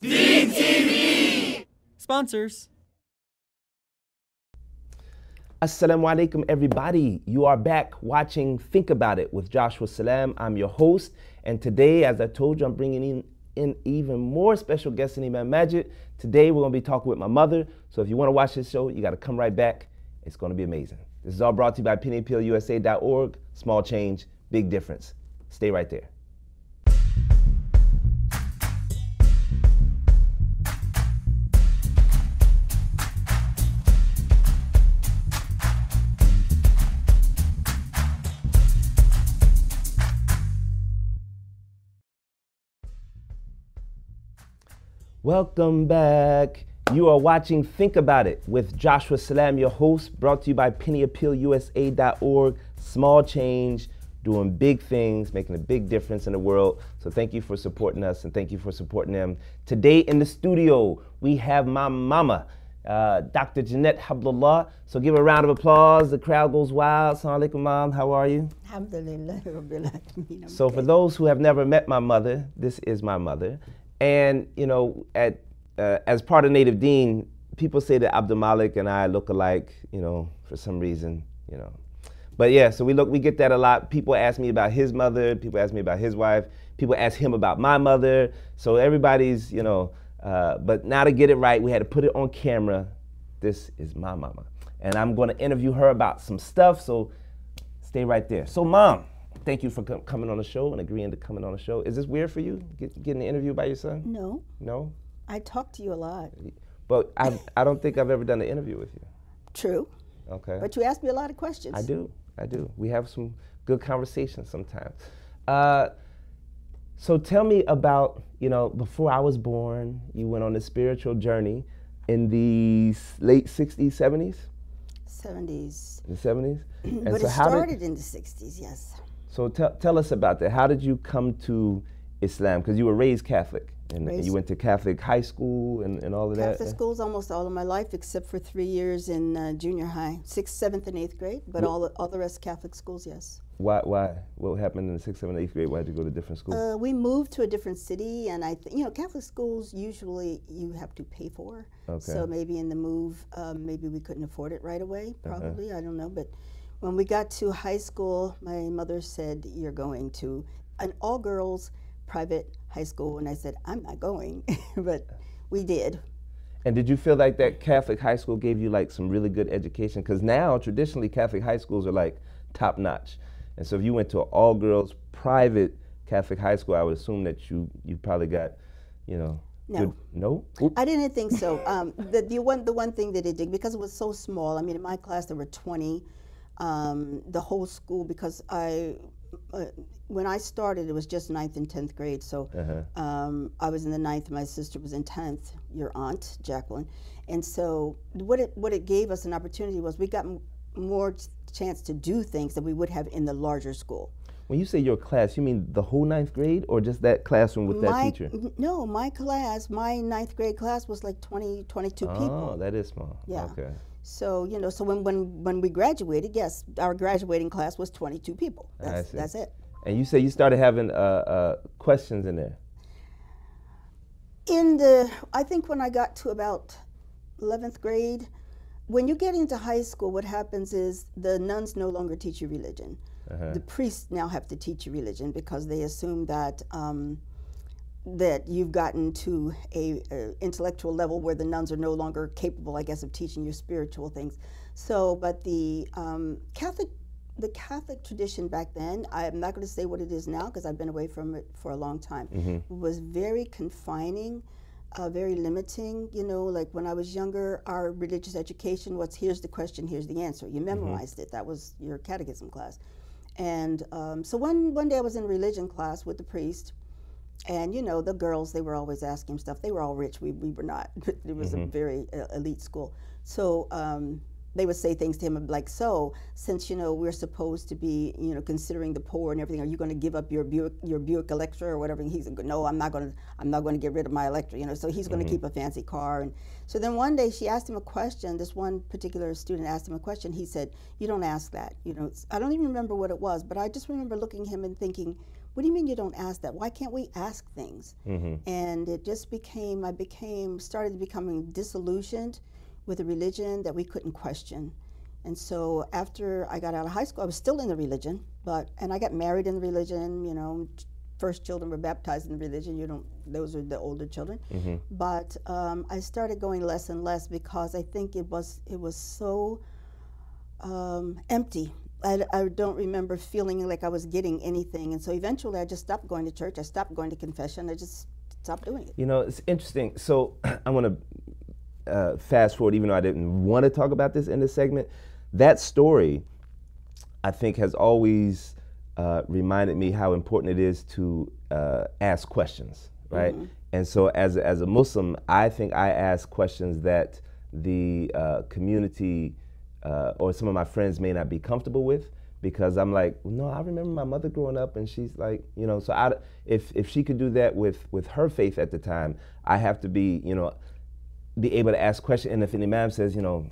Deen TV! Sponsors. Assalamu alaikum, everybody. You are back watching Think About It with Joshua Salaam. I'm your host, and today, as I told you, I'm bringing in even more special guests in Imam Majid. Today, we're going to be talking with my mother, so if you want to watch this show, you got to come right back. It's going to be amazing. This is all brought to you by pennyappealusa.org. Small change, big difference. Stay right there. Welcome back. You are watching Think About It with Joshua Salaam, your host, brought to you by pennyappealusa.org. Small change, doing big things, making a big difference in the world. So thank you for supporting us and thank you for supporting them. Today in the studio, we have my mama, Dr. Jeanette Hablullah. So give her a round of applause. The crowd goes wild. Assalamu alaikum, Mom. How are you? Alhamdulillah. So for those who have never met my mother, this is my mother. And, you know, as part of Native Deen, people say that Abdul Malik and I look alike, you know, for some reason, you know. But yeah, so we get that a lot. People ask me about his mother, people ask me about his wife, people ask him about my mother. So everybody's, you know, but now to get it right, we had to put it on camera. This is my mama. And I'm going to interview her about some stuff, so stay right there. So Mom, thank you for coming on the show and agreeing to coming on the show. Is this weird for you, getting the interview by your son? No. No? I talk to you a lot. But I don't think I've ever done an interview with you. True. Okay. But you ask me a lot of questions. I do. We have some good conversations sometimes. So tell me about, you know, before I was born, you went on a spiritual journey in the late 60s, 70s? 70s. In the 70s? But so it started in the 60s, yes. So tell us about that. How did you come to Islam? Because you were raised Catholic, and you went to Catholic high school and all of that. Catholic schools almost all of my life, except for 3 years in junior high, 6th, 7th, and 8th grade. But all the rest Catholic schools, yes. Why? What happened in the 6th, 7th, 8th grade? Why did you go to different schools? We moved to a different city, and you know, Catholic schools usually you have to pay for. Okay. So maybe in the move, maybe we couldn't afford it right away. Probably, I don't know, but. When we got to high school, my mother said, "You're going to an all-girls private high school," and I said, "I'm not going," but we did. And did you feel like that Catholic high school gave you like some really good education? Because now, traditionally, Catholic high schools are like top-notch. And so if you went to an all-girls private Catholic high school, I would assume that you probably got, you know, no. Good, no? I didn't think so. The one thing that it did, because it was so small, I mean, in my class there were 20, the whole school, because when I started, it was just 9th and 10th grade. So I was in the 9th, my sister was in 10th, your aunt, Jacqueline. And so what it gave us an opportunity was we got more chance to do things that we would have in the larger school. When you say your class, you mean the whole 9th grade or just that classroom with that teacher? No, my class, my 9th grade class was like 22 people. Oh, that is small. Yeah. Okay. So, you know, so when we graduated, yes, our graduating class was 22 people. That's it. And you say you started having questions in there? I think when I got to about 11th grade, when you get into high school, what happens is the nuns no longer teach you religion. The priests now have to teach you religion because they assume that that you've gotten to a intellectual level where the nuns are no longer capable, I guess, of teaching you spiritual things. So, but the Catholic tradition back then, I'm not going to say what it is now because I've been away from it for a long time, was very confining, very limiting. You know, like when I was younger, our religious education was, here's the question, here's the answer. You memorized it. That was your catechism class. And so one day I was in religion class with the priest, and you know, the girls, they were always asking him stuff. They were all rich, we were not. It was a very elite school. So they would say things to him like, so since, you know, we're supposed to be, you know, considering the poor and everything, are you going to give up your Buick Electra or whatever? And he's like, no, I'm not going to get rid of my Electra, you know. So he's going to keep a fancy car. And so then one day she asked him a question. This one particular student asked him a question. He said, you don't ask that, you know. I don't even remember what it was, but I just remember looking at him and thinking, what do you mean you don't ask that? Why can't we ask things? And it just became, started becoming disillusioned with a religion that we couldn't question. And so after I got out of high school, I was still in the religion, and I got married in the religion, you know, first children were baptized in the religion, those are the older children. But I started going less and less because I think it was so empty. I don't remember feeling like I was getting anything. And so eventually I just stopped going to church, I stopped going to confession, I just stopped doing it. You know, it's interesting. So I want to fast forward, even though I didn't want to talk about this in this segment. That story, I think, has always reminded me how important it is to ask questions, right? And so as a Muslim, I think I ask questions that the community or some of my friends may not be comfortable with, because I'm like, no, I remember my mother growing up, and she's like, you know, so if she could do that with her faith at the time, I have to be, you know, be able to ask questions. And if an imam says, you know,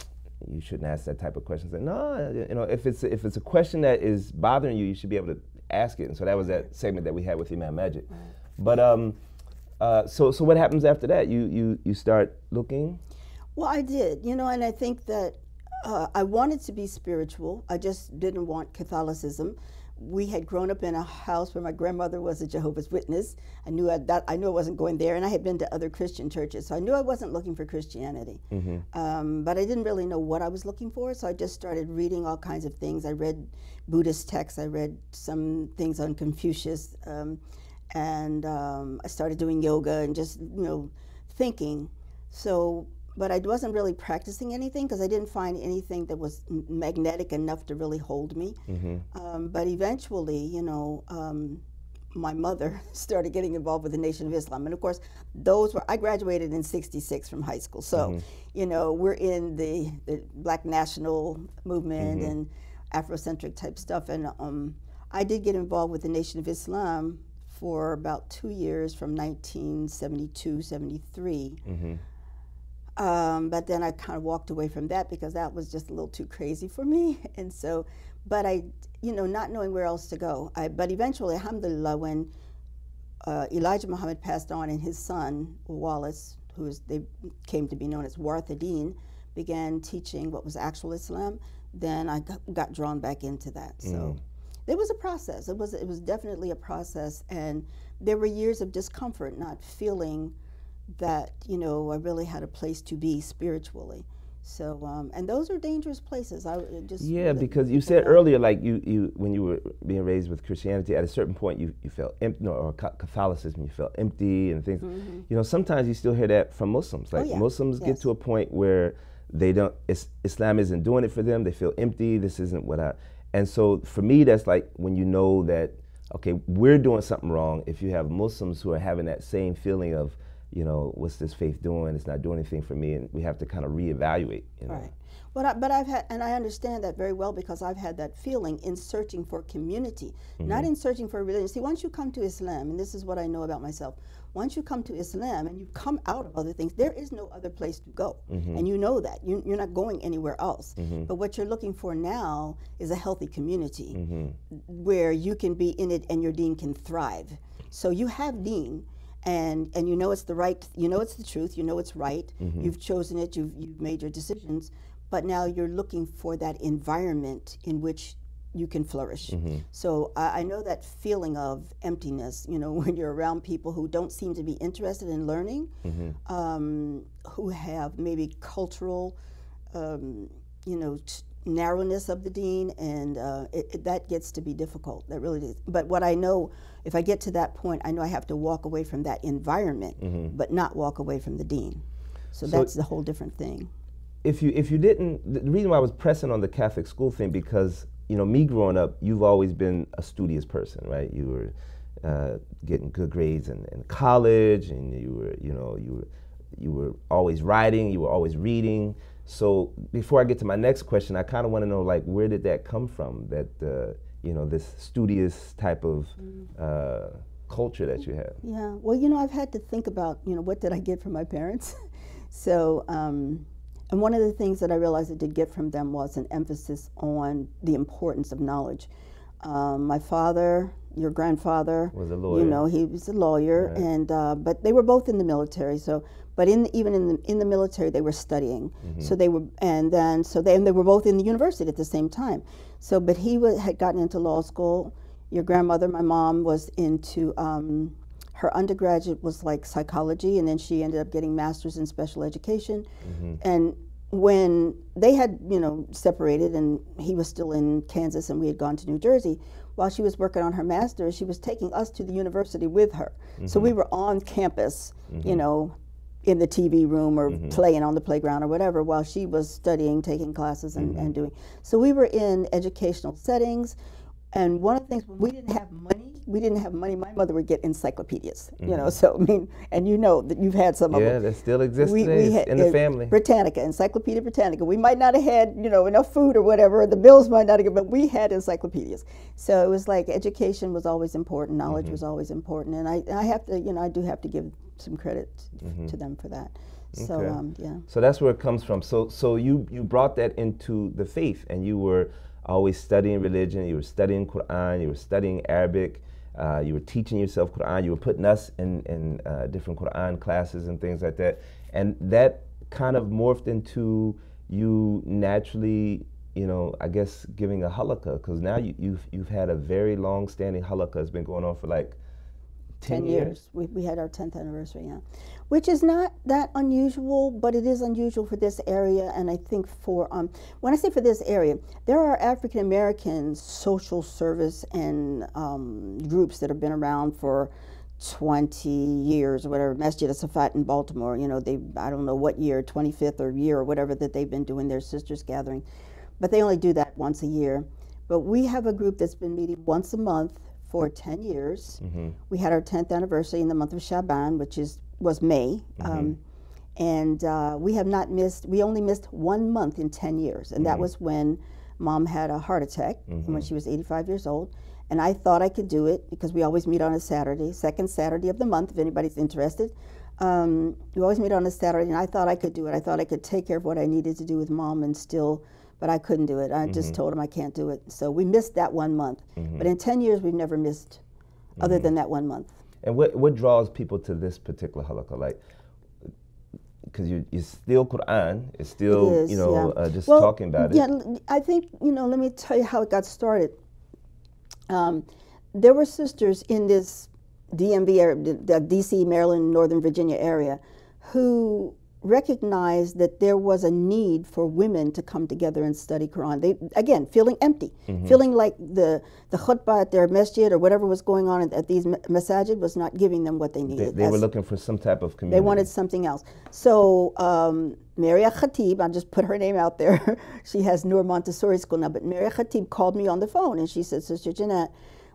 you shouldn't ask that type of question, say, no, you know, if it's a question that is bothering you, you should be able to ask it. And so that was that segment that we had with Imam Majid. But so what happens after that? You start looking? Well, I did, you know, and I think that I wanted to be spiritual. I just didn't want Catholicism. We had grown up in a house where my grandmother was a Jehovah's Witness. I knew I wasn't going there, and I had been to other Christian churches, so I knew I wasn't looking for Christianity. But I didn't really know what I was looking for, so I just started reading all kinds of things. I read Buddhist texts, I read some things on Confucius, and I started doing yoga and just, you know, thinking. So, but I wasn't really practicing anything because I didn't find anything that was magnetic enough to really hold me. But eventually, you know, my mother started getting involved with the Nation of Islam. And of course, I graduated in '66 from high school. So, you know, we're in the Black national movement and Afrocentric type stuff. And I did get involved with the Nation of Islam for about 2 years from 1972, 73. But then I kind of walked away from that because that was just a little too crazy for me. And so, but I, you know, not knowing where else to go. But eventually, alhamdulillah, when Elijah Muhammad passed on and his son, Wallace, they came to be known as Wartha Deen, began teaching what was actual Islam, then I got drawn back into that. So it was a process. It was definitely a process. And there were years of discomfort, not feeling that, you know, I really had a place to be spiritually. So, and those are dangerous places. Because you said earlier, like you when you were being raised with Christianity, at a certain point you felt empty, or Catholicism, you felt empty and things. You know, sometimes you still hear that from Muslims. Like Muslims get to a point where they don't, Islam isn't doing it for them. They feel empty. This isn't what and so for me, that's like when you know that, okay, we're doing something wrong. If you have Muslims who are having that same feeling of, you know, what's this faith doing? It's not doing anything for me, and we have to kind of reevaluate. You know? Right. But I've had, and I understand that very well because I've had that feeling in searching for community, not in searching for religion. See, once you come to Islam, and this is what I know about myself, once you come to Islam and you come out of other things, there is no other place to go, and you know that. You're not going anywhere else. But what you're looking for now is a healthy community where you can be in it and your deen can thrive. So you have deen. And you know it's the right, you know it's the truth, you know it's right, you've chosen it, you've made your decisions, but now you're looking for that environment in which you can flourish. So I know that feeling of emptiness, you know, when you're around people who don't seem to be interested in learning, who have maybe cultural, you know, narrowness of the deen, and that gets to be difficult. That really is. But what I know, if I get to that point, I know I have to walk away from that environment, but not walk away from the deen. So that's a whole different thing. If you didn't, the reason why I was pressing on the Catholic school thing, because, you know, me growing up, you've always been a studious person, right? You were getting good grades in college, and you were always writing, you were always reading. So before I get to my next question, I kind of want to know, like, where did that come from? That you know, this studious type of culture that you have. Yeah. Well, you know, I've had to think about, you know, what did I get from my parents? So, and one of the things that I realized I did get from them was an emphasis on the importance of knowledge. My father, your grandfather was a lawyer. You know, he was a lawyer, Right. and but they were both in the military. So, but even in the military, they were studying. So they were, and then they were both in the university at the same time. So, but he had gotten into law school. Your grandmother, my mom, was into her undergraduate was like psychology, and then she ended up getting master's in special education. And when they had, you know, separated, and he was still in Kansas and we had gone to New Jersey, while she was working on her master's, she was taking us to the university with her. So we were on campus, you know, in the TV room or playing on the playground or whatever, while she was studying, taking classes and doing. So we were in educational settings. And one of the things, when we didn't have money, my mother would get encyclopedias, you know, so, I mean, and you know that you've had some of them. Yeah, that still exists today in the family. Britannica, Encyclopedia Britannica. We might not have had, you know, enough food or whatever, the bills might not have, but we had encyclopedias. So it was like education was always important, knowledge was always important, and I have to, you know, I do have to give some credit to them for that. So, Okay. yeah. So that's where it comes from. So you brought that into the faith, and you were always studying religion, you were studying Quran, you were studying Arabic, you were teaching yourself Quran, you were putting us in different Quran classes and things like that. And that kind of morphed into you naturally, you know, I guess giving a halaqah, because now you've had a very long-standing halaqah. It's been going on for like 10 years. We had our 10th anniversary, yeah. Which is not that unusual, but it is unusual for this area, and I think for, when I say for this area, there are African American social service and groups that have been around for 20 years or whatever. Masjid al-Safat in Baltimore, you know, I don't know what year, 25th or year or whatever that they've been doing their sisters gathering, but they only do that once a year. But we have a group that's been meeting once a month for 10 years. We had our 10th anniversary in the month of Shaban, which was May. And we have not missed, we only missed 1 month in 10 years. And that was when Mom had a heart attack when she was 85 years old. And I thought I could do it because we always meet on a Saturday, second Saturday of the month, if anybody's interested. We always meet on a Saturday, and I thought I could do it. I thought I could take care of what I needed to do with Mom and still, but I couldn't do it. I just told him I can't do it. So we missed that 1 month. But in 10 years, we've never missed other than that 1 month. And what draws people to this particular halaqah? Like, because it's still Quran, it's still, It is, you know, yeah. just Well, talking about it. Yeah, I think, you know, let me tell you how it got started. There were sisters in this DMV area, the DC, Maryland, Northern Virginia area, who recognized that there was a need for women to come together and study Quran. They, again, feeling empty, feeling like the khutbah at their masjid or whatever was going on at these masajid was not giving them what they needed. They were looking for some type of community. They wanted something else. So Maria Khatib, I'll just put her name out there. She has Noor Montessori School now, but Maria Khatib called me on the phone and she said, Sister Jeanette,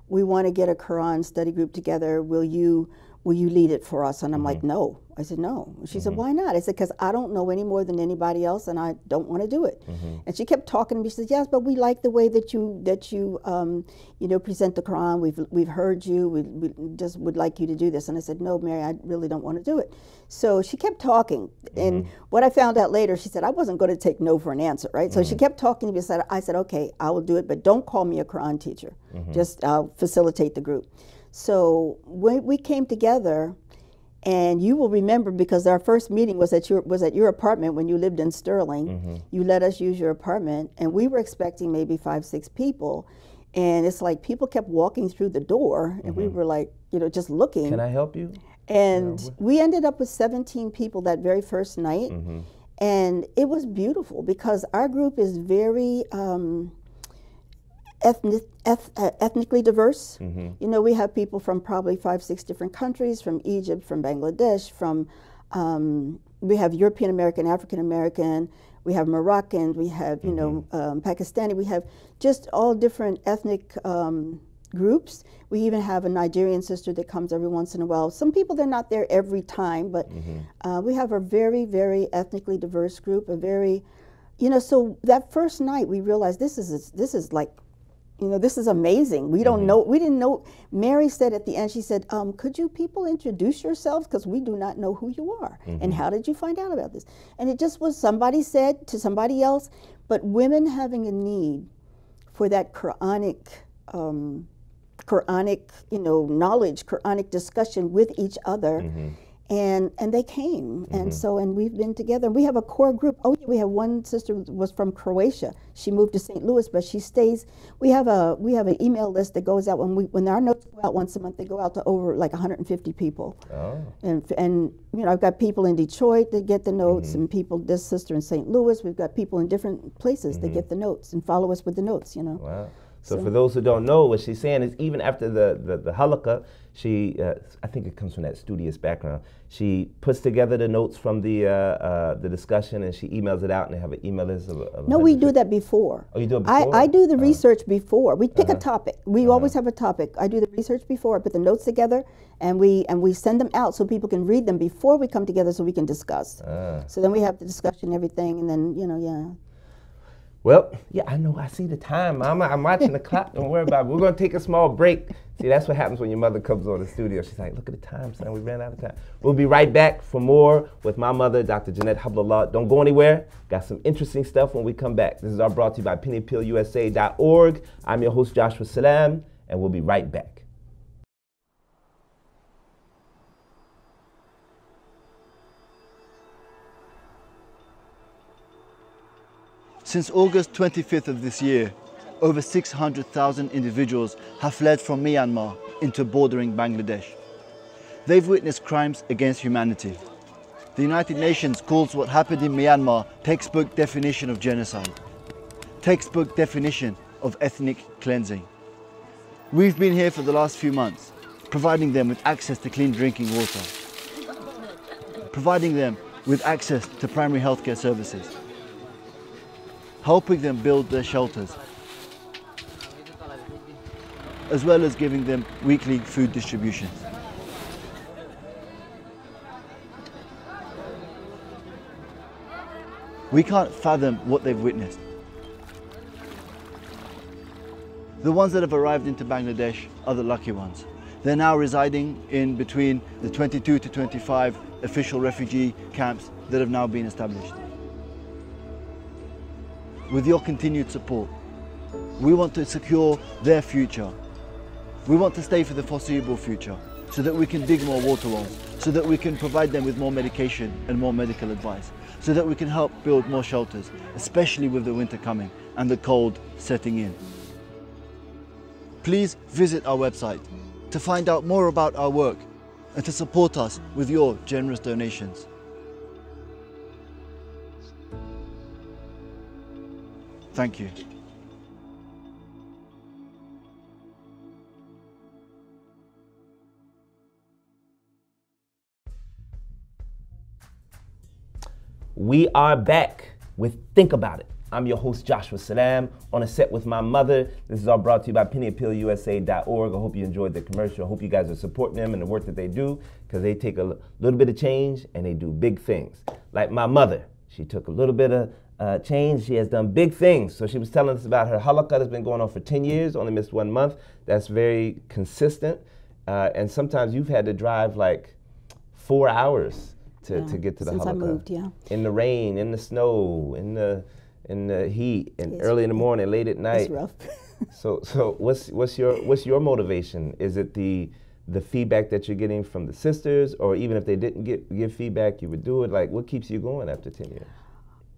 we want to get a Quran study group together. Will you lead it for us? And I'm like, no. I said, no. She said, why not? I said, because I don't know any more than anybody else, and I don't want to do it. And she kept talking to me. She said, yes, but we like the way that you you know, present the Quran. We've heard you. We just would like you to do this. And I said, no, Mary, I really don't want to do it. So she kept talking. And what I found out later, she said, I wasn't going to take no for an answer, right? So she kept talking to me. I said, okay, I will do it, but don't call me a Quran teacher. Just facilitate the group. So when we came together, and you will remember because our first meeting was at your apartment when you lived in Sterling. You let us use your apartment, and we were expecting maybe 5, 6 people, and it's like people kept walking through the door, and we were like, you know, just looking. Can I help you? And we ended up with 17 people that very first night, and it was beautiful because our group is very ethnically diverse. You know, we have people from probably 5, 6 different countries, from Egypt, from Bangladesh, from, we have European American, African American, we have Moroccan, we have, you know, Pakistani, we have just all different ethnic groups. We even have a Nigerian sister that comes every once in a while. Some people, they're not there every time, but we have a very, very ethnically diverse group, a very, you know, so that first night we realized this is like, you know, this is amazing. We don't know, we didn't know. Mary said at the end, she said, could you people introduce yourselves? Because we do not know who you are. And how did you find out about this? And it just was somebody said to somebody else, but women having a need for that Quranic Quranic, knowledge, Quranic discussion with each other. And they came, and we've been together. We have a core group. Oh, yeah, we have one sister was from Croatia. She moved to St. Louis, but she stays. We have an email list that goes out when our notes go out once a month. They go out to over like 150 people. Oh. And I've got people in Detroit that get the notes, and people. This sister in St. Louis. We've got people in different places that get the notes and follow us with the notes. Wow. So for those who don't know, what she's saying is even after the halakha, she, I think it comes from that studious background, she puts together the notes from the discussion and she emails it out, and they have an email list of No, we do that before. Oh, you do it before? I do the research before. We pick a topic. We always have a topic. I do the research before. I put the notes together, and we send them out so people can read them before we come together so we can discuss. So then we have the discussion and everything, and then, yeah. Well, yeah, I know. I see the time. I'm watching the clock. Don't worry about it. We're going to take a small break. See, that's what happens when your mother comes on the studio. She's like, look at the time, son. We ran out of time. We'll be right back for more with my mother, Dr. Jeanette Hablullah. Don't go anywhere. Got some interesting stuff when we come back. This is all brought to you by pennyappealusa.org. I'm your host, Joshua Salaam, and we'll be right back. Since August 25th of this year, over 600,000 individuals have fled from Myanmar into bordering Bangladesh. They've witnessed crimes against humanity. The United Nations calls what happened in Myanmar textbook definition of genocide, textbook definition of ethnic cleansing. We've been here for the last few months, providing them with access to clean drinking water, providing them with access to primary healthcare services, helping them build their shelters, as well as giving them weekly food distributions. We can't fathom what they've witnessed. The ones that have arrived into Bangladesh are the lucky ones. They're now residing in between the 22 to 25 official refugee camps that have now been established. With your continued support, we want to secure their future. We want to stay for the foreseeable future so that we can dig more water wells, so that we can provide them with more medication and more medical advice, so that we can help build more shelters, especially with the winter coming and the cold setting in. Please visit our website to find out more about our work and to support us with your generous donations. Thank you. We are back with Think About It. I'm your host, Joshua Salaam, on a set with my mother. This is all brought to you by pennyappealusa.org. I hope you enjoyed the commercial. I hope you guys are supporting them and the work that they do, because they take a little bit of change and they do big things. Like my mother, she took a little bit of change. She has done big things. So she was telling us about her halakha that's been going on for 10 years, only missed 1 month. That's very consistent. And sometimes you've had to drive like 4 hours to get to the halakha. Since I moved, in the rain, in the snow, in the heat, and early in the morning, late at night. It's rough. So what's your motivation? Is it the feedback that you're getting from the sisters, or even if they didn't give feedback, you would do it? Like, what keeps you going after 10 years?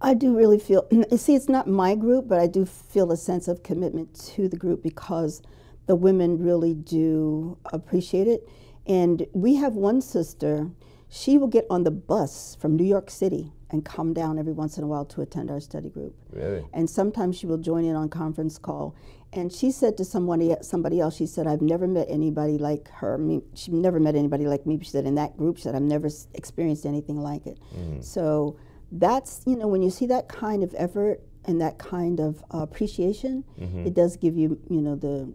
I do really feel, see, it's not my group, but I do feel a sense of commitment to the group because the women really do appreciate it. And we have one sister, she will get on the bus from New York City and come down every once in a while to attend our study group. Really? And sometimes she will join in on conference call. And she said to somebody else, she said, I've never met anybody like her. I mean, she never met anybody like me. She said, in that group, she said, I've never experienced anything like it. Mm-hmm. So that's, when you see that kind of effort and that kind of appreciation, mm-hmm. it does give you, the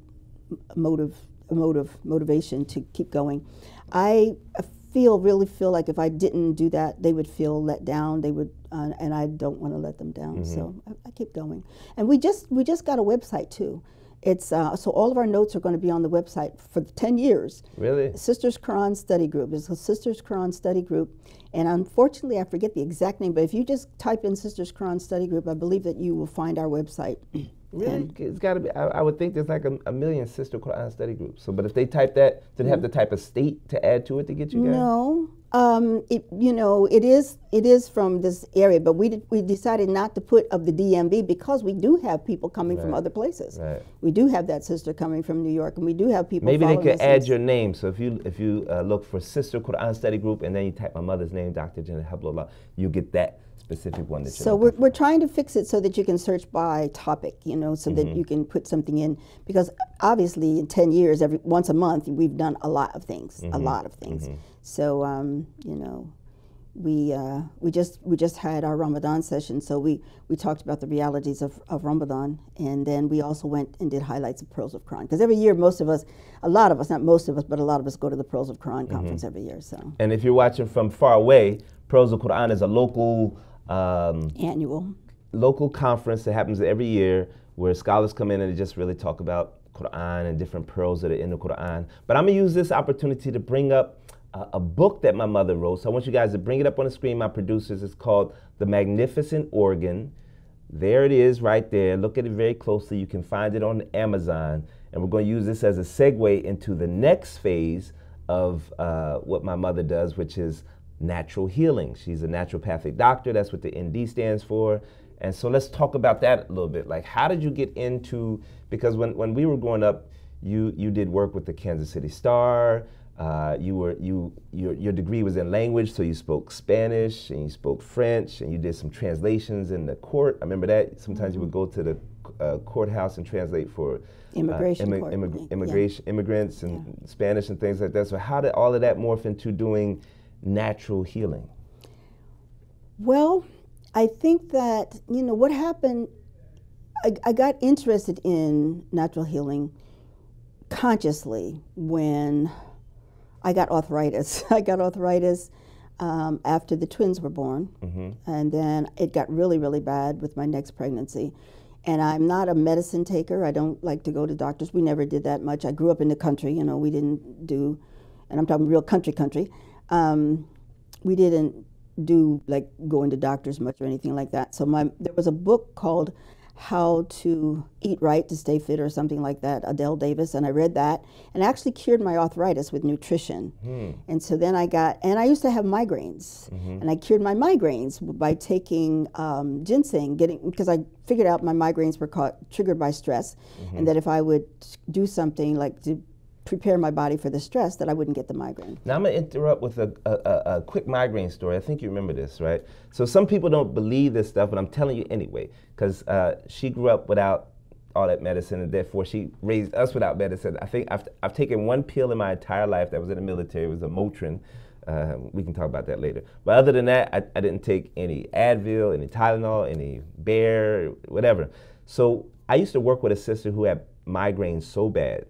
motivation to keep going. I really feel like if I didn't do that, they would feel let down. They would, and I don't want to let them down. Mm-hmm. So I keep going. And we just got a website too. It's so all of our notes are going to be on the website for 10 years. Really? Sisters Quran Study Group. It's a Sisters Quran Study Group. And unfortunately, I forget the exact name, but if you just type in Sisters Quran Study Group, I believe that you will find our website. Really? It's got to be. I would think there's like a million sister Quran study groups. So, but if they type that, do they have the type of state to add to it to get you guys? No. It is from this area, but we decided not to put of the DMV because we do have people coming from other places. Right. We do have that sister coming from New York, and we do have people. Maybe they could add your name. So if you look for Sister Quran Study Group and then you type my mother's name, Dr. Jeanette Hablullah, you get that specific one that you're. So we're trying to fix it so that you can search by topic, so that you can put something in, because obviously in 10 years, once a month, we've done a lot of things, So we just had our Ramadan session, so we talked about the realities of Ramadan, and then we also went and did highlights of Pearls of Quran, because every year a lot of us, not most of us, but a lot of us go to the Pearls of Quran conference every year. So. And if you're watching from far away, Pearls of Quran is a local local conference that happens every year where scholars come in and they just really talk about Quran and different pearls that are in the Quran. But I'm gonna use this opportunity to bring up a book that my mother wrote. So I want you guys to bring it up on the screen, my producers. It's called The Magnificent Organ. There it is right there. Look at it very closely. You can find it on Amazon. And we're going to use this as a segue into the next phase of what my mother does, which is natural healing. She's a naturopathic doctor. That's what the ND stands for. And so let's talk about that a little bit. Like, how did you get into, because when we were growing up, you did work with the Kansas City Star. Your degree was in language, so you spoke Spanish and you spoke French, and you did some translations in the court. I remember that. Sometimes you would go to the courthouse and translate for immigrants and Spanish and things like that. So how did all of that morph into doing natural healing? Well, I think that, what happened, I got interested in natural healing consciously when I got arthritis. I got arthritis after the twins were born, and then it got really, really bad with my next pregnancy. And I'm not a medicine taker. I don't like to go to doctors. We never did that much. I grew up in the country, we didn't do, and I'm talking real country. We didn't do like going to doctors much or anything like that. So there was a book called How to Eat Right to Stay Fit or something like that, Adele Davis, and I read that and actually cured my arthritis with nutrition. And so then I used to have migraines, and I cured my migraines by taking ginseng, because I figured out my migraines were triggered by stress, and that if I would do something like to prepare my body for the stress, that I wouldn't get the migraine. Now I'm gonna interrupt with a quick migraine story. I think you remember this, right? So some people don't believe this stuff, but I'm telling you anyway, because she grew up without all that medicine, and therefore she raised us without medicine. I think I've taken one pill in my entire life that was in the military. It was a Motrin. We can talk about that later. But other than that, I didn't take any Advil, any Tylenol, any Bear, whatever. So I used to work with a sister who had migraines so bad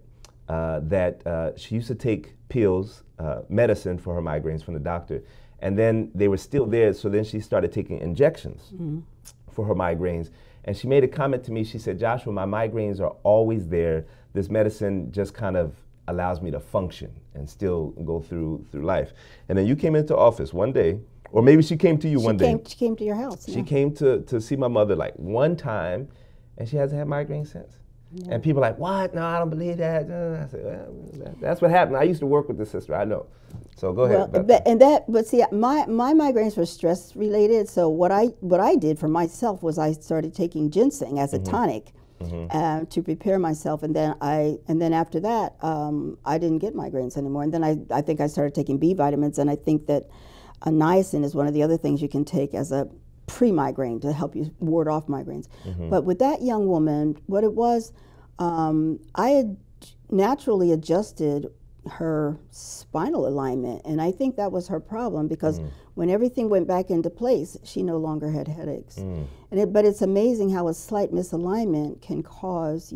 that she used to take pills, medicine for her migraines from the doctor, and then they were still there, so then she started taking injections for her migraines. And she made a comment to me. She said, Joshua, my migraines are always there. This medicine just kind of allows me to function and still go through life. And then you came into office one day, or maybe she came to you one day. She came to your house. She came to see my mother like one time, and she hasn't had migraines since. Yeah. And people are like, what? No, I don't believe that. I said, well, that's what happened. I used to work with this sister, I know. So go ahead. But see, my migraines were stress related. So what I did for myself was I started taking ginseng as a tonic to prepare myself, and then after that, I didn't get migraines anymore. And then I think I started taking B vitamins, and I think that niacin is one of the other things you can take as a pre-migraine to help you ward off migraines. But with that young woman, what it was, I had naturally adjusted her spinal alignment, and I think that was her problem, because when everything went back into place, she no longer had headaches. But it's amazing how a slight misalignment can cause,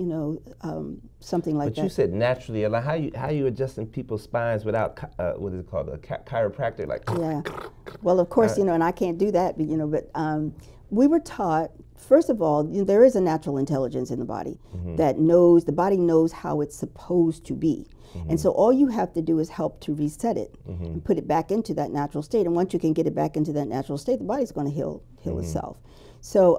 something like that. But you said naturally, like how you adjusting people's spines without what is it called, a chiropractic, like? Yeah. Well, of course, and I can't do that, but we were taught, first of all, there is a natural intelligence in the body that knows, the body knows how it's supposed to be. And so all you have to do is help to reset it and put it back into that natural state. And once you can get it back into that natural state, the body's going to heal itself. So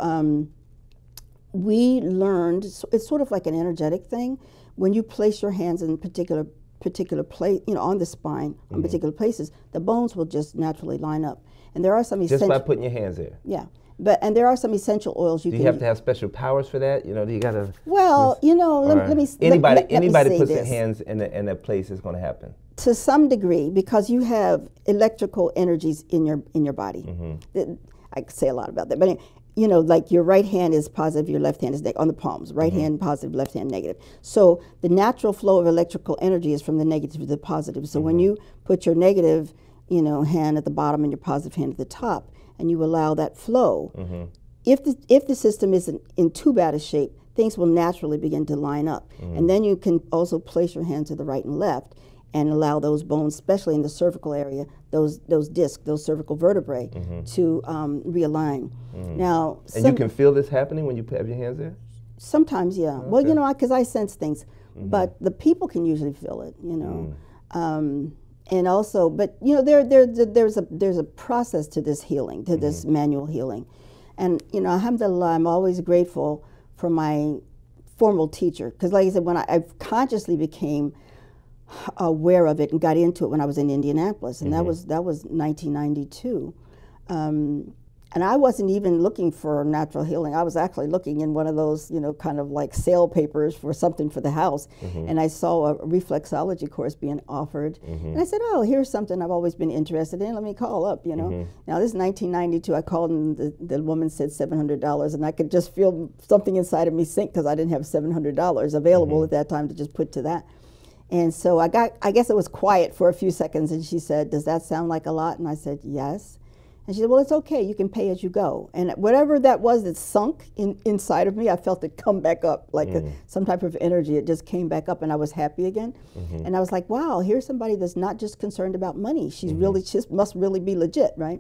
we learned, it's sort of like an energetic thing. When you place your hands in particular place, you know, on the spine, on particular places, the bones will just naturally line up. And there are some essential... Just by putting your hands there? Yeah. And there are some essential oils you can... Do you have to have special powers for that? You know, do you got to... Well, you know, let me Anybody puts their hands in a place, it's going to happen. To some degree, because you have electrical energies in your body. I could say a lot about that, but anyway, you know, like your right hand is positive, your left hand is negative, on the palms. Right hand positive, left hand negative. So the natural flow of electrical energy is from the negative to the positive. So when you put your negative, you know, hand at the bottom and your positive hand at the top, and you allow that flow, if the system isn't in too bad a shape, things will naturally begin to line up. And then you can also place your hand to the right and left and allow those bones, especially in the cervical area, those discs, those cervical vertebrae, to realign. Now, and you can feel this happening when you have your hands there? Sometimes, yeah. Okay. Well, you know, because I sense things, but the people can usually feel it, you know. And also, but you know, there's a process to this healing, to this manual healing, and you know, alhamdulillah, I'm always grateful for my formal teacher, because like I said, when I consciously became aware of it and got into it when I was in Indianapolis, and that was 1992. And I wasn't even looking for natural healing. I was actually looking in one of those, you know, kind of like sale papers for something for the house. And I saw a reflexology course being offered. And I said, oh, here's something I've always been interested in. Let me call up, you know. Now, this is 1992. I called and the woman said $700. And I could just feel something inside of me sink because I didn't have $700 available at that time to just put to that. And so I guess it was quiet for a few seconds. And she said, does that sound like a lot? And I said, yes. And she said, well, it's okay, you can pay as you go. And whatever that was that sunk inside of me, I felt it come back up, like some type of energy. It just came back up and I was happy again. And I was like, wow, here's somebody that's not just concerned about money. She's really, she must really be legit, right?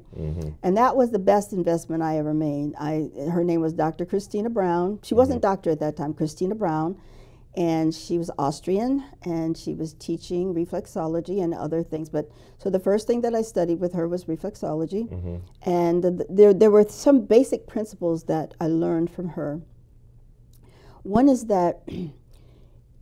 And that was the best investment I ever made. Her name was Dr. Christina Brown. She wasn't doctor at that time, Christina Brown. And she was Austrian, and she was teaching reflexology and other things. But so the first thing that I studied with her was reflexology, and there were some basic principles that I learned from her. One is that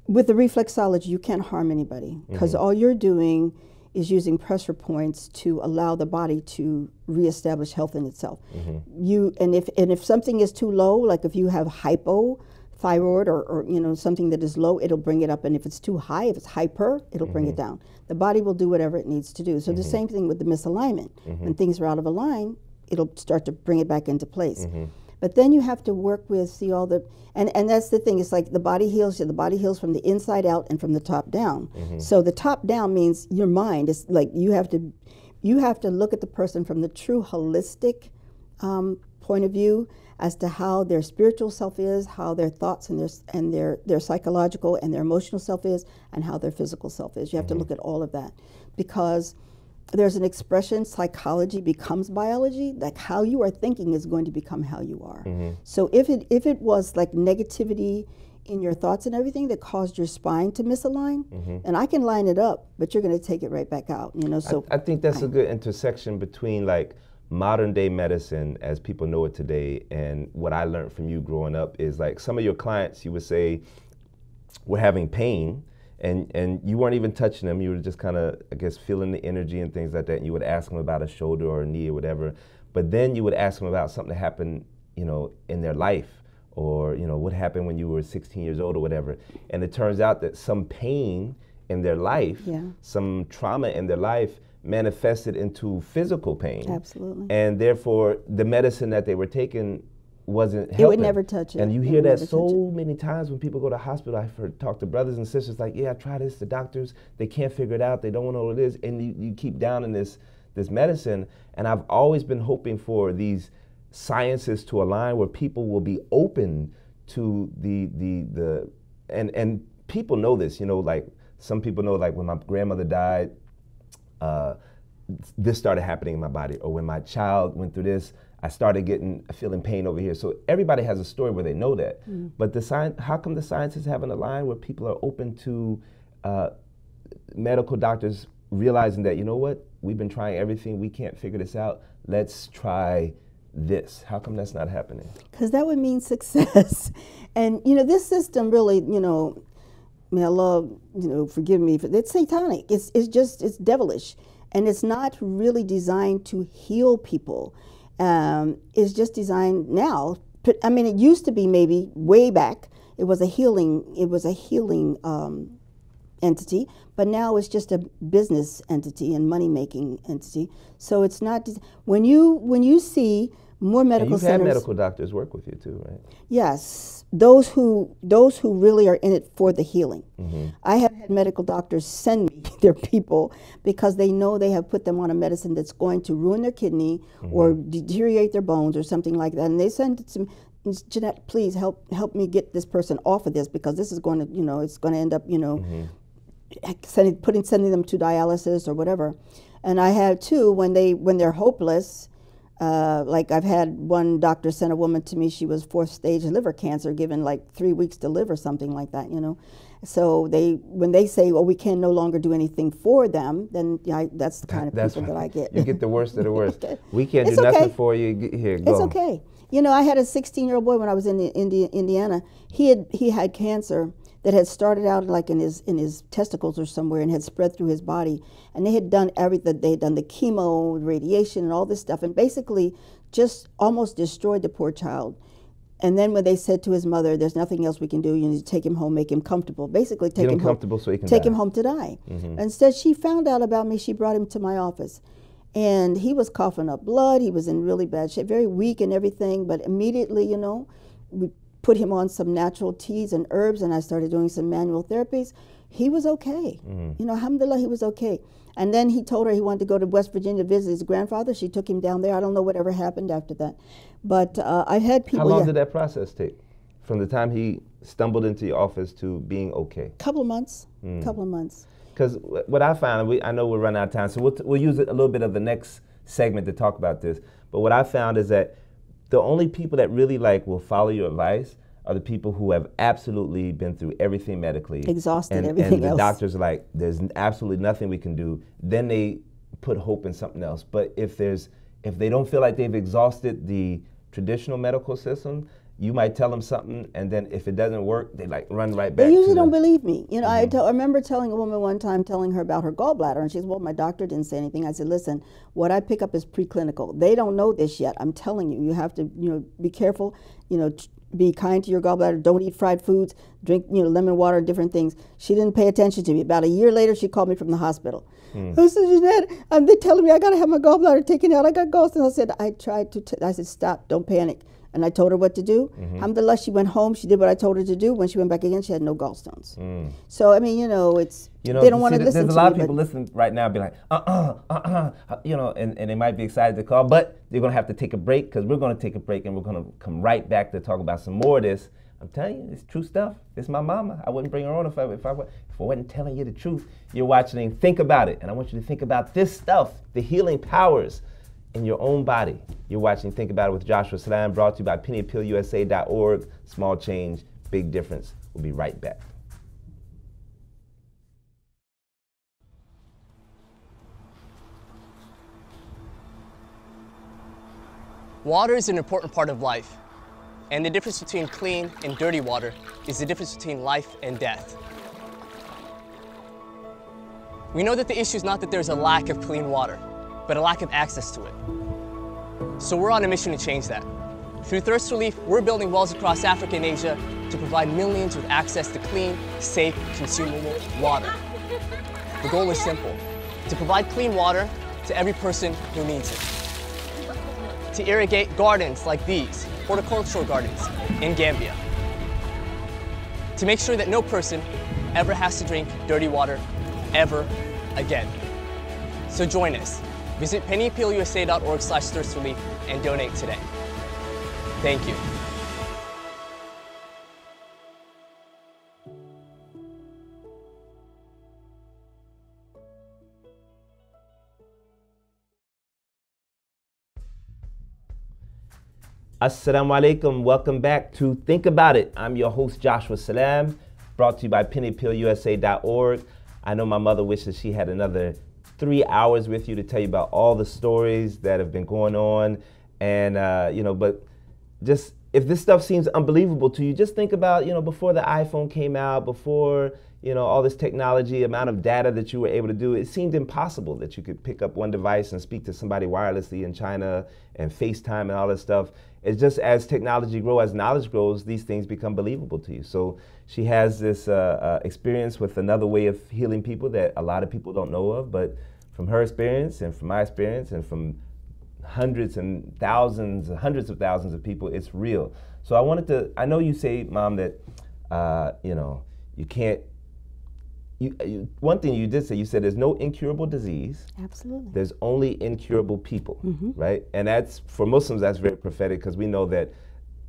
with the reflexology, you can't harm anybody, because all you're doing is using pressure points to allow the body to reestablish health in itself. And if something is too low, like if you have hypothyroid or you know, something that is low, it'll bring it up, and if it's too high, if it's hyper, it'll bring it down. The body will do whatever it needs to do. So the same thing with the misalignment. When things are out of a line, it'll start to bring it back into place. But then you have to work with, see all the, and that's the thing, it's like the body heals from the inside out and from the top down. So the top down means your mind is like, you have to look at the person from the true holistic point of view, as to how their spiritual self is, how their thoughts and their psychological and their emotional self is, and how their physical self is. You have to look at all of that, because there's an expression, psychology becomes biology. Like how you are thinking is going to become how you are. So if it was like negativity in your thoughts and everything that caused your spine to misalign, and I can line it up, but you're going to take it right back out. You know, so I think that's a good intersection between like modern day medicine as people know it today, and what I learned from you growing up is like some of your clients, you would say, were having pain, and you weren't even touching them. You were just kind of, I guess, feeling the energy and things like that. And you would ask them about a shoulder or a knee or whatever, but then you would ask them about something that happened, you know, in their life, or you know, what happened when you were 16 years old or whatever. And it turns out that some pain in their life, some trauma in their life, manifested into physical pain. Absolutely. And therefore, the medicine that they were taking wasn't helping. It would never touch it. And you hear that so many times when people go to hospital. I've heard talk to brothers and sisters like, yeah, I try this, the doctors, they can't figure it out, they don't know what it is, and you keep down in this medicine. And I've always been hoping for these sciences to align where people will be open to and people know this, you know, like some people know, like when my grandmother died, this started happening in my body, or when my child went through this, I started feeling pain over here. So everybody has a story where they know that. But how come the scientists haven't aligned where people are open to medical doctors realizing that, you know what, we've been trying everything, we can't figure this out, let's try this? How come that's not happening? Because that would mean success. And, you know, this system really, you know, may Allah, you know, forgive me, it's satanic. It's devilish. And it's not really designed to heal people. It's just designed now. I mean, it used to be maybe way back. It was a healing entity, but now it's just a business entity and money-making entity. So it's not, when you see more medical and you've centers. had medical doctors work with you too, right? Yes, those who really are in it for the healing. Mm-hmm. I have had medical doctors send me their people because they know they have put them on a medicine that's going to ruin their kidney or deteriorate their bones or something like that, and they send it to me. Jeanette, please help me get this person off of this, because this is going to, you know, it's going to end up, you know, sending them to dialysis or whatever. And I have too, when they're hopeless, like I've had one doctor send a woman to me, she was 4th stage liver cancer, given like 3 weeks to live or something like that, you know. So when they say, well, we can no longer do anything for them, then that's the kind of people that I get. You get the worst of the worst. Okay. We can't It's do nothing okay. for you. Here, go. It's okay. You know, I had a 16-year-old boy when I was in Indiana. He had cancer that had started out like in his testicles or somewhere and had spread through his body. And they had done everything. They had done the chemo, radiation, and all this stuff, and basically just almost destroyed the poor child. And then when they said to his mother, "There's nothing else we can do. You need to take him home, make him comfortable." Basically, take him comfortable so he can take die. him home to die. Instead, she found out about me. She brought him to my office. And he was coughing up blood. He was in really bad shape, very weak and everything. But immediately, you know, we put him on some natural teas and herbs, and I started doing some manual therapies. He was okay. You know, alhamdulillah, he was okay. And then he told her he wanted to go to West Virginia to visit his grandfather. She took him down there. I don't know whatever happened after that. But I've had people. How long did that process take? From the time he stumbled into your office to being okay? Couple of months. Couple of months. Because what I found, I know we're running out of time, so we'll use a little bit of the next segment to talk about this. But what I found is that the only people that really will follow your advice are the people who have absolutely been through everything medically. Exhausted, and everything the else. doctors are like, there's absolutely nothing we can do. Then they put hope in something else. But if they don't feel like they've exhausted the traditional medical system, you might tell them something, and then if it doesn't work, they run right back. They usually don't believe me. You know, I remember telling a woman one time, telling her about her gallbladder, and she said, "Well, my doctor didn't say anything." I said, "Listen, what I pick up is preclinical. They don't know this yet. I'm telling you, you have to, you know, be careful. You know, be kind to your gallbladder. Don't eat fried foods. Drink, you know, lemon water, different things." She didn't pay attention to me. About a year later, she called me from the hospital. I said, "Jeanette, they're telling me I got to have my gallbladder taken out. I got gallstones." I said, I said, "Stop. Don't panic." And I told her what to do. Alhamdulillah, she went home. She did what I told her to do. When she went back again, she had no gallstones. So, I mean, you know, they don't want to listen to me. There's a lot of people listening right now be like, you know, and they might be excited to call, but they're going to have to take a break, because we're going to take a break and we're going to come right back to talk about some more of this. I'm telling you, it's true stuff. It's my mama. I wouldn't bring her on if I wasn't telling you the truth. You're watching Think About It, and I want you to think about this stuff, the healing powers in your own body. You're watching Think About It with Joshua Salaam, brought to you by pennyappealusa.org. Small change, big difference. We'll be right back. Water is an important part of life, and the difference between clean and dirty water is the difference between life and death. We know that the issue is not that there's a lack of clean water, but a lack of access to it. So we're on a mission to change that. Through Thirst Relief, we're building wells across Africa and Asia to provide millions with access to clean, safe, consumable water. The goal is simple: to provide clean water to every person who needs it. To irrigate gardens like these, horticultural gardens in Gambia. To make sure that no person ever has to drink dirty water ever again. So join us. Visit pennyappealusa.org/thirstrelief and donate today. Thank you. Assalamu alaikum. Welcome back to Think About It. I'm your host, Joshua Salaam, brought to you by pennyappealusa.org. I know my mother wishes she had another 3 hours with you to tell you about all the stories that have been going on And, you know, but just, if this stuff seems unbelievable to you, just think about, you know, before the iPhone came out, before, you know, all this technology, amount of data that you were able to do, it seemed impossible that you could pick up one device and speak to somebody wirelessly in China and FaceTime and all this stuff. It's just as technology grows, as knowledge grows, these things become believable to you. So she has this experience with another way of healing people that a lot of people don't know of, but from her experience and from my experience and from hundreds and thousands, hundreds of thousands of people, it's real. So I wanted to, I know you say, Mom, that, you know, you can't, one thing you did say, you said there's no incurable disease. Absolutely. There's only incurable people, right? And that's, for Muslims, that's very prophetic, because we know that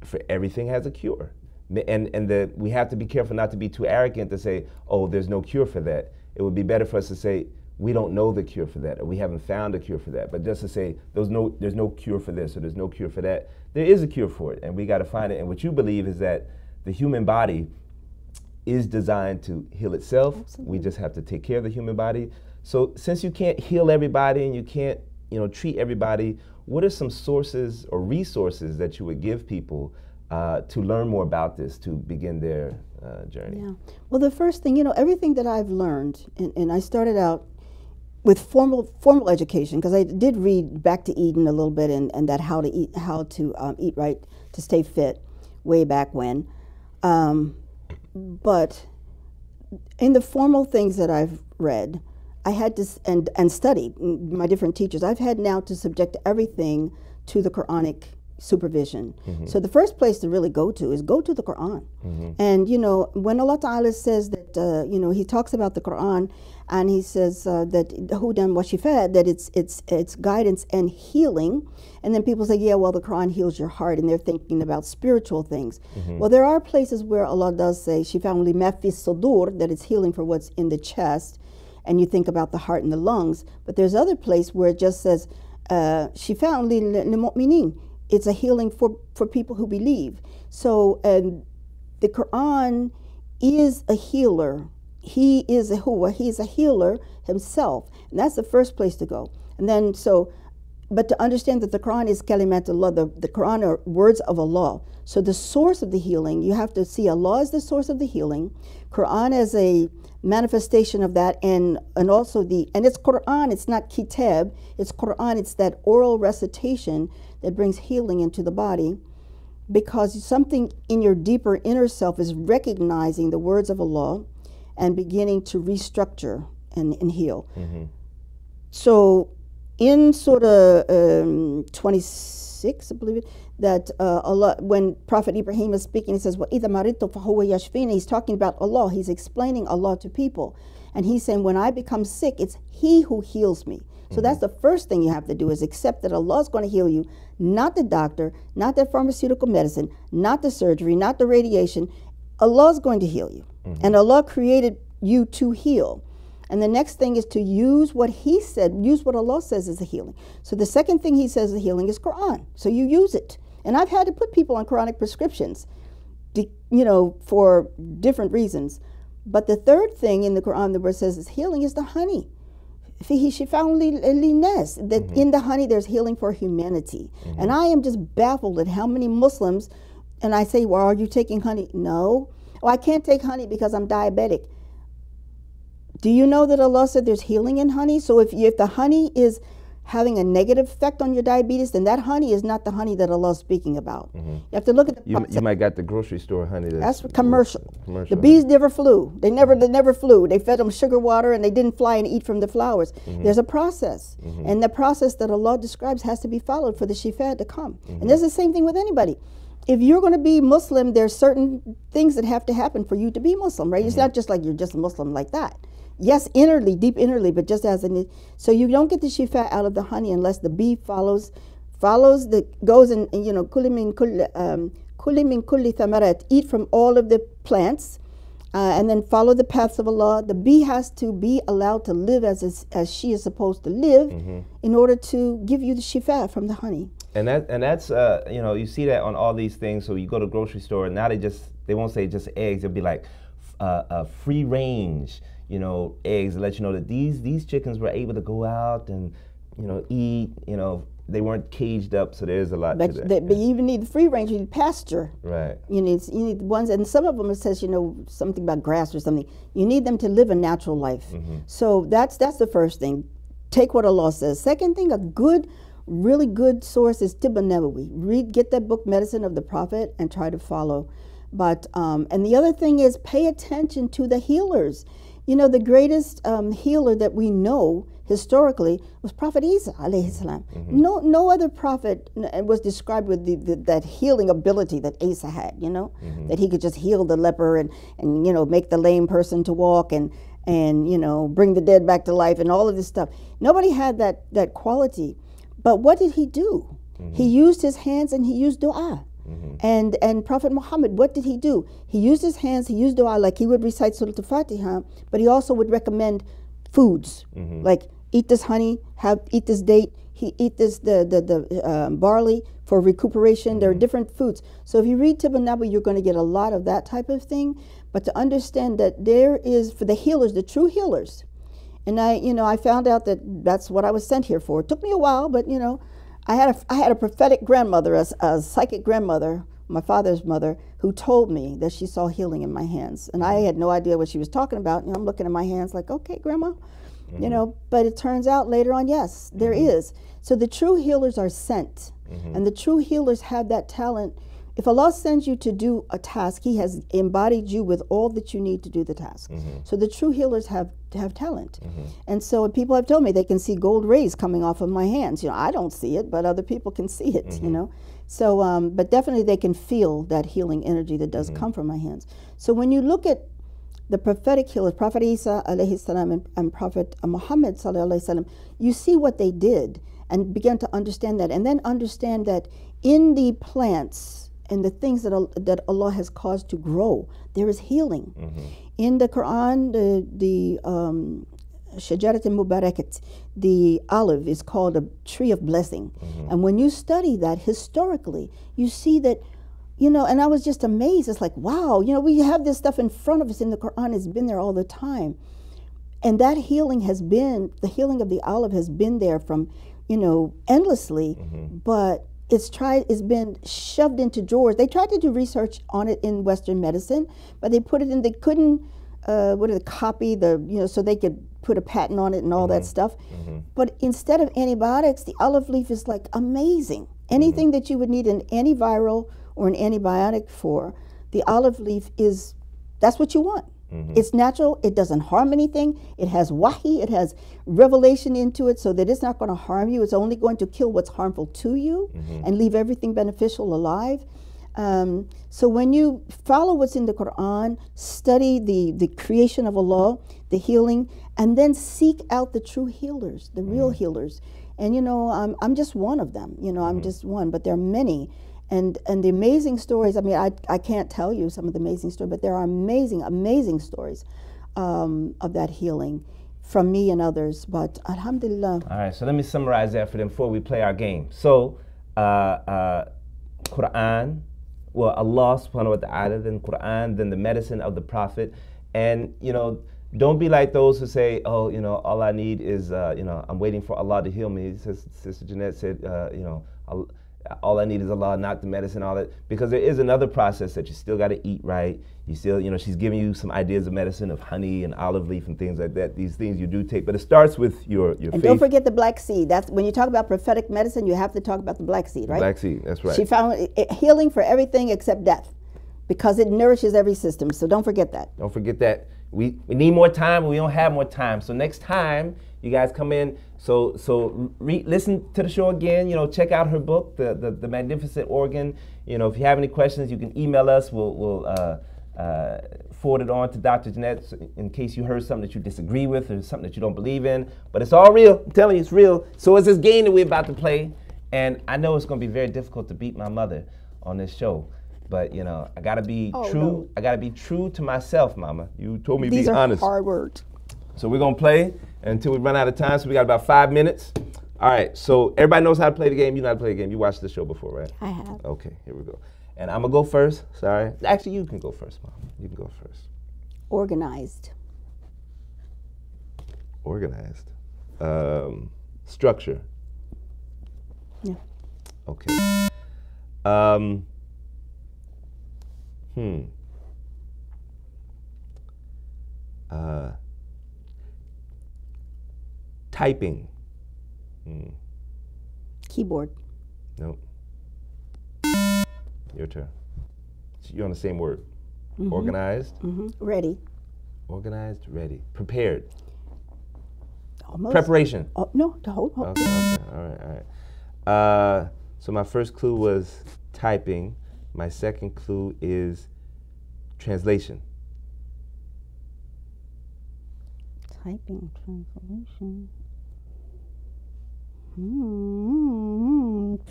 for everything has a cure. And that we have to be careful not to be too arrogant to say, oh, there's no cure for that. It would be better for us to say, we don't know the cure for that, or we haven't found a cure for that. But just to say, there's no cure for this, or there's no cure for that. There is a cure for it, and we got to find it. And what you believe is that the human body is designed to heal itself. Absolutely. We just have to take care of the human body. So since you can't heal everybody and you can't, you know, treat everybody, what are some sources or resources that you would give people to learn more about this, to begin their journey? Yeah. Well, the first thing, you know, everything that I've learned, and I started out with formal education, because I did read Back to Eden a little bit, and that how to eat right to stay fit way back when. But in the formal things that I've read, I had to, and studied, my different teachers, I've had now to subject everything to the Quranic supervision. So the first place to really go to is go to the Quran. And, you know, when Allah Ta'ala says that, you know, He talks about the Quran, and He says that Hudan wa Shifa, that it's guidance and healing. And then people say, yeah, well, the Quran heals your heart, and they're thinking about spiritual things. Well, there are places where Allah does say, Shifa li ma fi sudur, that it's healing for what's in the chest, and you think about the heart and the lungs. But there's other place where it just says, Shifa li mu'minin. It's a healing for people who believe. So the Quran is a healer. He is he's a healer himself. And that's the first place to go. And then but to understand that the Quran is kalimatullah, the Quran are words of Allah. So the source of the healing, you have to see Allah as the source of the healing, Quran as a manifestation of that, and also and it's Quran, it's not kitab, it's Quran, it's that oral recitation that brings healing into the body, because something in your deeper inner self is recognizing the words of Allah and beginning to restructure and heal. So in Surah 26, I believe it, that Allah, when Prophet Ibrahim is speaking, he says, وَإِذَا مَرِضْتُ فَهُوَ يَشْفِينِ. He's talking about Allah. He's explaining Allah to people. And he's saying, when I become sick, it's He who heals me. So that's the first thing you have to do, is accept that Allah is going to heal you, not the doctor, not the pharmaceutical medicine, not the surgery, not the radiation. Allah is going to heal you. And Allah created you to heal. And the next thing is to use what He said, use what Allah says is a healing. So the second thing He says is healing is Quran. So you use it. And I've had to put people on Quranic prescriptions, you know, for different reasons. But the third thing in the Quran that where it says is healing is the honey. That in the honey there's healing for humanity. And I am just baffled at how many Muslims, and I say, well, are you taking honey? No. Oh, I can't take honey because I'm diabetic. Do you know that Allah said there's healing in honey? So if the honey is having a negative effect on your diabetes, then that honey is not the honey that Allah is speaking about. You have to look at the You might got the grocery store honey. That's commercial. The bees never flew. They never flew. They fed them sugar water, and they didn't fly and eat from the flowers. There's a process. And the process that Allah describes has to be followed for the shifa to come. And that's the same thing with anybody. If you're going to be Muslim, there's certain things that have to happen for you to be Muslim, right? It's not just like you're just a Muslim like that. Yes, innerly, deep innerly, but just as so you don't get the shifa out of the honey unless the bee goes and you know, kuli min kulli thamarat, eat from all of the plants, and then follow the paths of Allah. The bee has to be allowed to live as she is supposed to live in order to give you the shifa from the honey. And that's you know, you see that on all these things. So you go to the grocery store, and now they won't say just eggs. It'll be like free range, you know, eggs, to let you know that these chickens were able to go out and, you know, eat, you know, they weren't caged up, so there's a lot but to that. But you even need free range, you need pasture. Right. You need ones, and some of them it says, you know, something about grass or something. You need them to live a natural life. So that's the first thing. Take what Allah says. Second thing, a good, really good source is Tibb an-Nabawi. Get that book, Medicine of the Prophet, and try to follow. But and the other thing is pay attention to the healers. You know, the greatest healer that we know historically was Prophet Isa alayhi salam. No other prophet was described with that healing ability that Isa had, you know, that he could just heal the leper and you know, make the lame person to walk and you know, bring the dead back to life and all of this stuff. Nobody had that quality. But what did he do? He used his hands and he used dua. And Prophet Muhammad, what did he do? He used his hands, he used dua, like he would recite Surah Al-Fatiha, but he also would recommend foods, like eat this honey, eat this date, eat this the barley for recuperation. There are different foods. So if you read Tibb an-Nabawi, you're going to get a lot of that type of thing. But to understand that there is, for the healers, the true healers, and I found out that that's what I was sent here for. It took me a while, but you know, I had a prophetic grandmother, a psychic grandmother, my father's mother, who told me that she saw healing in my hands, and I had no idea what she was talking about. You know, I'm looking at my hands like, okay, Grandma, you know. But it turns out later on, yes, there is. So the true healers are sent, and the true healers have that talent. If Allah sends you to do a task, He has embodied you with all that you need to do the task. So the true healers have talent. And so people have told me they can see gold rays coming off of my hands. You know, I don't see it, but other people can see it, you know. So, but definitely they can feel that healing energy that does come from my hands. So when you look at the prophetic healers, Prophet Isa alayhi salam and Prophet Muhammad sallallahu alayhi salam, you see what they did and begin to understand that. And then understand that in the plants and the things that Allah has caused to grow, there is healing. In the Quran, the Shajarat al-Mubarakat, the olive is called a tree of blessing. And when you study that historically, you see that, you know, and I was just amazed. It's like, wow, you know, we have this stuff in front of us in the Quran. It's been there all the time. And that healing has been, the healing of the olive has been there from, you know, endlessly, but it's been shoved into drawers. They tried to do research on it in Western medicine, but they put it in, they couldn't, copy the, you know, so they could put a patent on it and all that stuff. But instead of antibiotics, the olive leaf is like amazing. Anything that you would need an antiviral or an antibiotic for, the olive leaf is, that's what you want. It's natural, it doesn't harm anything, it has wahi, it has revelation into it so that it's not going to harm you, it's only going to kill what's harmful to you and leave everything beneficial alive. So when you follow what's in the Quran, study the creation of Allah, the healing, and then seek out the true healers, the real healers. And you know, I'm just one of them, you know, I'm just one, but there are many. And the amazing stories, I mean, I can't tell you some of the amazing stories, but there are amazing, amazing stories of that healing from me and others, but alhamdulillah. All right, so let me summarize that for them before we play our game. So, Quran, well, Allah subhanahu wa ta'ala, then Quran, then the medicine of the Prophet. And, you know, don't be like those who say, oh, you know, all I need is, you know, I'm waiting for Allah to heal me. Sister Jeanette said, you know, all I need is Allah, not the medicine, all that. Because there is another process that you still got to eat right. You still, you know, she's giving you some ideas of medicine, of honey and olive leaf and things like that. These things you do take, but it starts with your faith. And don't forget the black seed. That's when you talk about prophetic medicine, you have to talk about the black seed, right? Black seed, that's right. She found healing for everything except death, because it nourishes every system. So don't forget that. Don't forget that. We need more time, but we don't have more time. So next time you guys come in, listen to the show again. You know, check out her book, the Magnificent Organ. You know, if you have any questions, you can email us. We'll forward it on to Dr. Jeanette in case you heard something that you disagree with or something that you don't believe in. But it's all real. I'm telling you, it's real. So it's this game that we're about to play, and I know it's going to be very difficult to beat my mother on this show. But, you know, I got to be true. No. I got to be true to myself, Mama. You told me to be honest. These are hard words. So we're going to play until we run out of time. So we got about 5 minutes. All right. So everybody knows how to play the game. You know how to play the game. You watched the show before, right? I have. Okay. Here we go. And I'm going to go first. Sorry. Actually, you can go first, Mama. You can go first. Organized. Organized. Structure. Okay. Typing. Keyboard. Nope. Your turn. So you're on the same word. Organized. Ready. Organized, ready. Prepared. Almost. Preparation. Oh, no, hold. Okay. All right. So my first clue was typing. My second clue is translation. Typing, translation.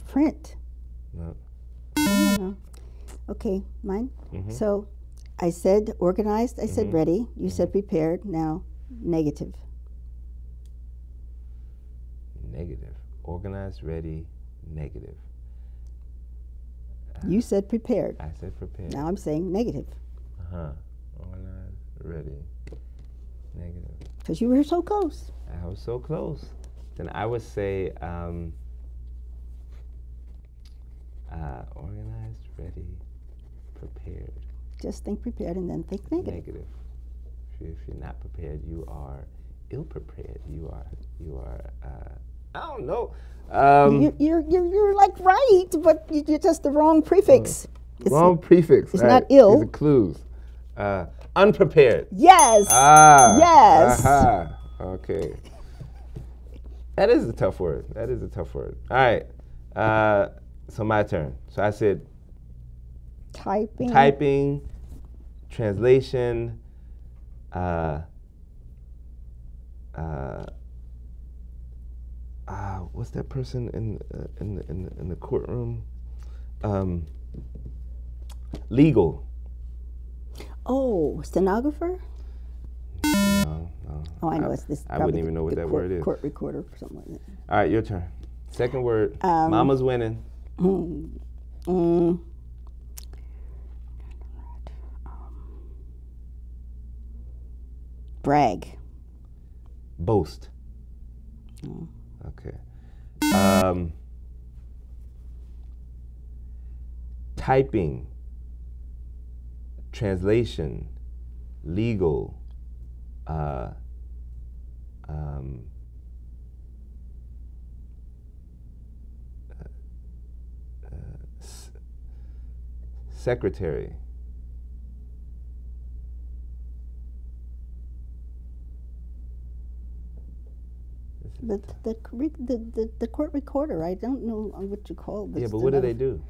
Print. No. I don't know. Okay, mine. So I said organized, I said ready, you said prepared, now negative. Negative. Organized, ready, negative. You said prepared. I said prepared. Now I'm saying negative. Organized, ready, negative. Because you were so close. I was so close. Then I would say organized, ready, prepared. Just think prepared and then think negative. Negative. If you're not prepared, you are ill-prepared. You are. I don't know. You're like right, but you're just the wrong prefix. Wrong prefix. It's right. not ill. These are clues. Unprepared. Yes. Yes. Okay. That is a tough word. All right. So my turn. So I said typing, translation, what's that person in the courtroom? Legal. Oh, stenographer? No. Oh, I know it's this. I wouldn't even know what that word is. Court recorder or something like that. All right, your turn. Second word. Mama's winning. Brag. Boast. Okay. Typing. Translation. Legal. Secretary. The court recorder. I don't know what you call this. Yeah, but what do they do?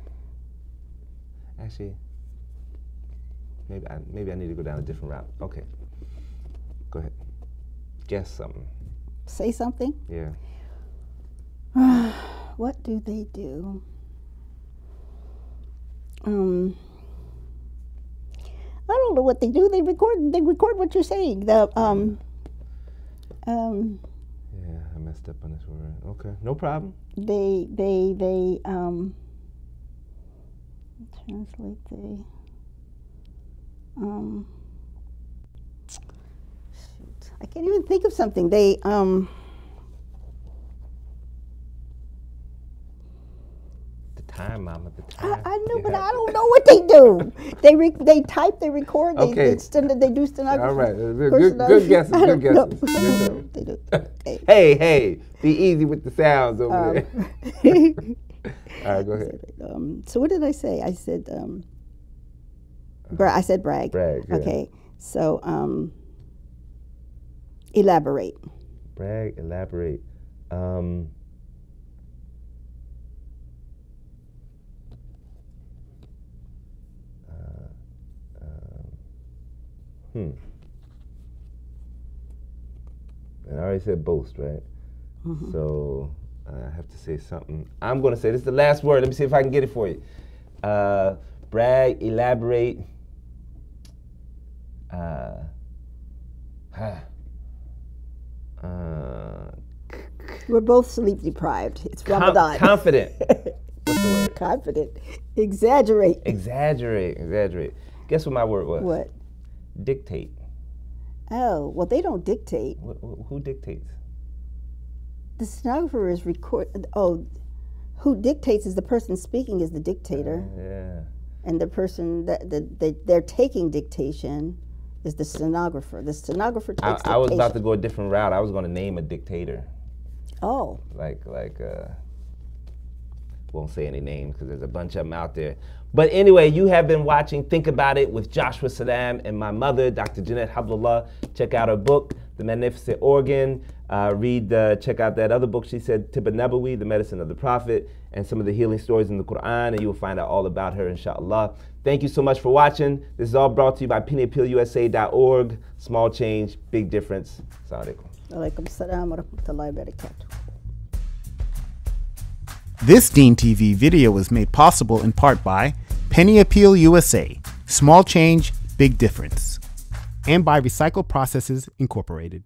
Actually, maybe I need to go down a different route. Okay, go ahead. Guess something. Say something. Yeah. What do they do? I don't know what they do. They record what you're saying. Yeah, I messed up on this word. Okay, no problem. They translate. Shoot, I can't even think of something. They Time, Mama, the time. I know, but I don't know what they do. They type, they record, they do stenography. All right, good guesses. Good guesses. They do. Okay. Hey, be easy with the sounds over there. All right, go ahead. So what did I say? I said I said brag. Brag. Yeah. Okay, so elaborate. Brag, elaborate. And I already said boast, right? So I have to say something. I'm going to say, this is the last word. Let me see if I can get it for you. Brag, elaborate. We're both sleep deprived. It's Ramadan. Confident. What's the word? Confident. Exaggerate. Exaggerate. Guess what my word was? What? Dictate. Oh, well, they don't dictate. Who dictates? The stenographer is record. Oh, Who dictates is the person speaking is the dictator. Yeah. And the person that they're taking dictation is the stenographer. The stenographer takes dictation. I was about to go a different route. I was going to name a dictator. Oh. Won't say any names because there's a bunch of them out there. But anyway, you have been watching Think About It with Joshua Salaam and my mother, Dr. Jeanette Hablullah. Check out her book, The Magnificent Organ. Check out that other book she said, Tibba Nabawi, The Medicine of the Prophet, and some of the healing stories in the Quran, and you will find out all about her, inshallah. Thank you so much for watching. This is all brought to you by pennyappealusa.org. Small change, big difference. Assalamu alaikum. Alaikum assalam wa rahmatullahi wa barakatuh. This Deen TV video was made possible in part by Penny Appeal USA, Small Change, Big Difference, and by Recycle Processes Incorporated.